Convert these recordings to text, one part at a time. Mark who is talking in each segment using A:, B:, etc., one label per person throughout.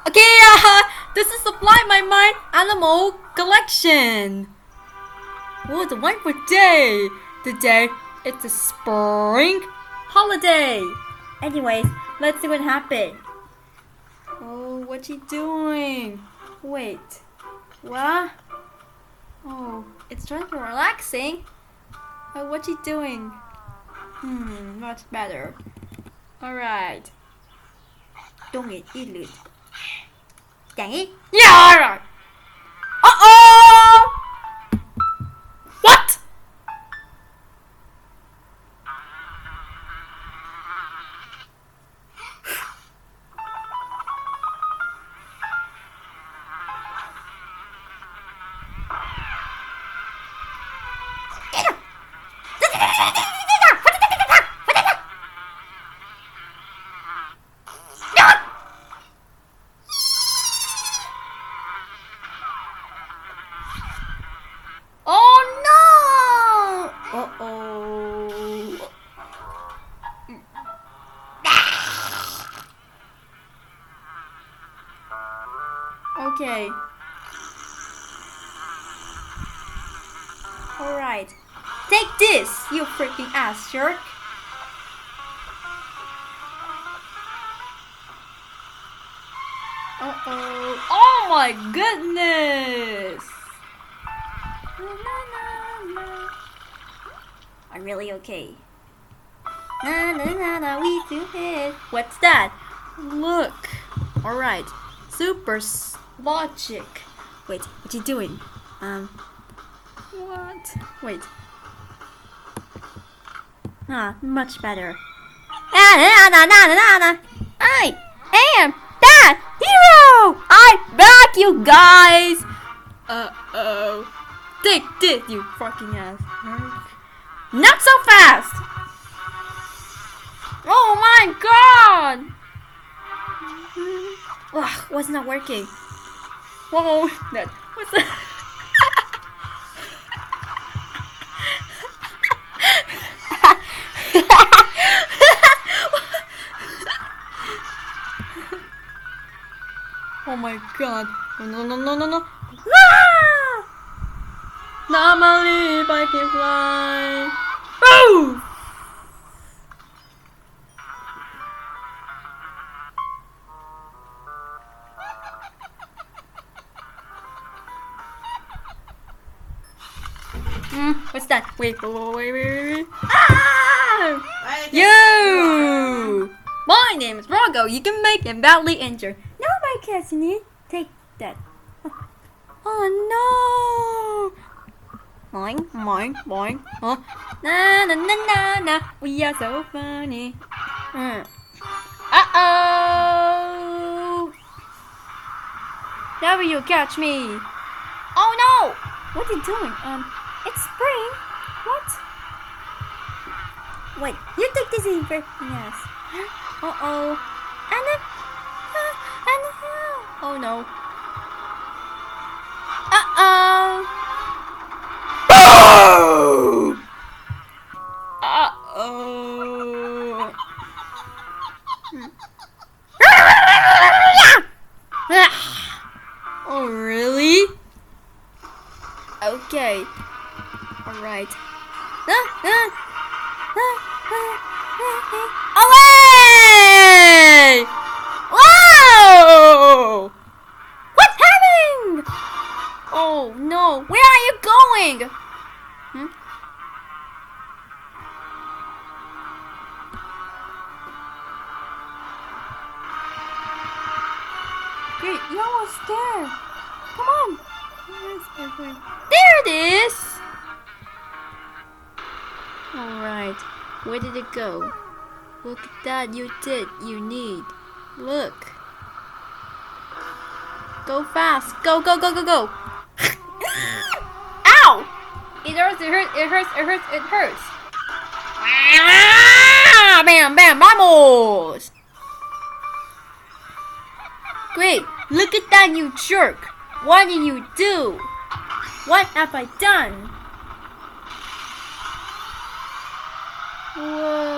A: Okay, this is Supply My Mind Animal Collection. What a wonderful day! Today, it's a spring holiday. Anyways, let's see what happened. Oh, what's he doing? Wait, what? Oh, it's trying to relaxing. Oh, what's he doing? Much better. Alright. 东野一律 Dang it. Yeah! Uh-oh! What? Oh no! Uh-oh. Okay. Alright. Take this, you freaking ass jerk. Uh-oh. Oh my goodness! I'm really okay. Na na na na, we do it. What's that? Look. Alright. Super logic. Wait, what you doing? What? Wait. Much better. I am that hero! I'm back, you guys! Uh-oh. Take this, you fucking ass. Not so fast! Oh my god! Ugh, what's not working? Whoa, that, what's that? Oh my god. No. Ah! Normally if I can fly. Oh! What's that? Wait. Ah! You! My name is Rago. You can make him badly injured. No, my cousin, take that. Oh no! Boing. Oh, na. We are so funny. Uh-oh! Never you catch me. Oh no! What are you doing? It's spring. What? Wait, you take this in first. Yes. Uh-oh. And oh no. Uh-oh. Boom! Uh-oh. Oh, really? Okay. Alright. Away! Whoa! What's happening? Oh no, where are you going? Great, you're almost there. Come on. There it is. Alright, where did it go? Look at that, you need. Look. Go fast. Go. Ow! It hurts. Bam, vamos! Great, look at that, you jerk. What did you do? What have I done? Whoa.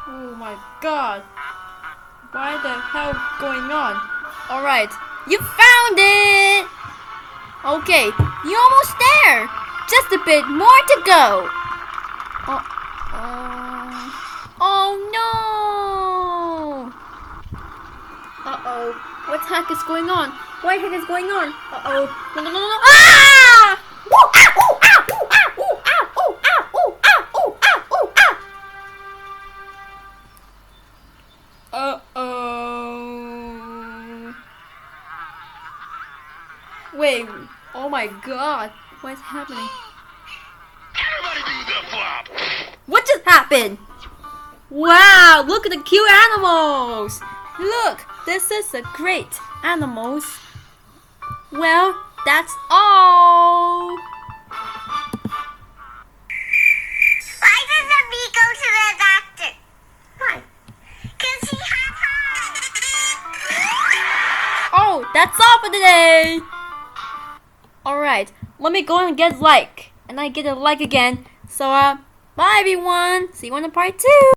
A: Oh my god. What the hell going on? Alright, you found it! Okay, you're almost there! Just a bit more to go! Oh no! Uh-oh, what the heck is going on? What the heck is going on? Uh-oh, no, no, no, no, ah! Ooh, ah, ooh, ah, ooh, ah, ooh, ah, ooh, ah, ooh, ah, ooh, ah, ooh, ah! Uh-oh. Wait, oh my god, what's happening?
B: Everybody do the flop.
A: What just happened? Wow, look at the cute animals! Look, this is a great animals. Well, that's all.
C: Why doesn't me go to the doctor? Why? Cause he had
A: Oh, that's all for today. Alright, let me go and get like. And I get a like again. So, bye everyone. See you on the part 2.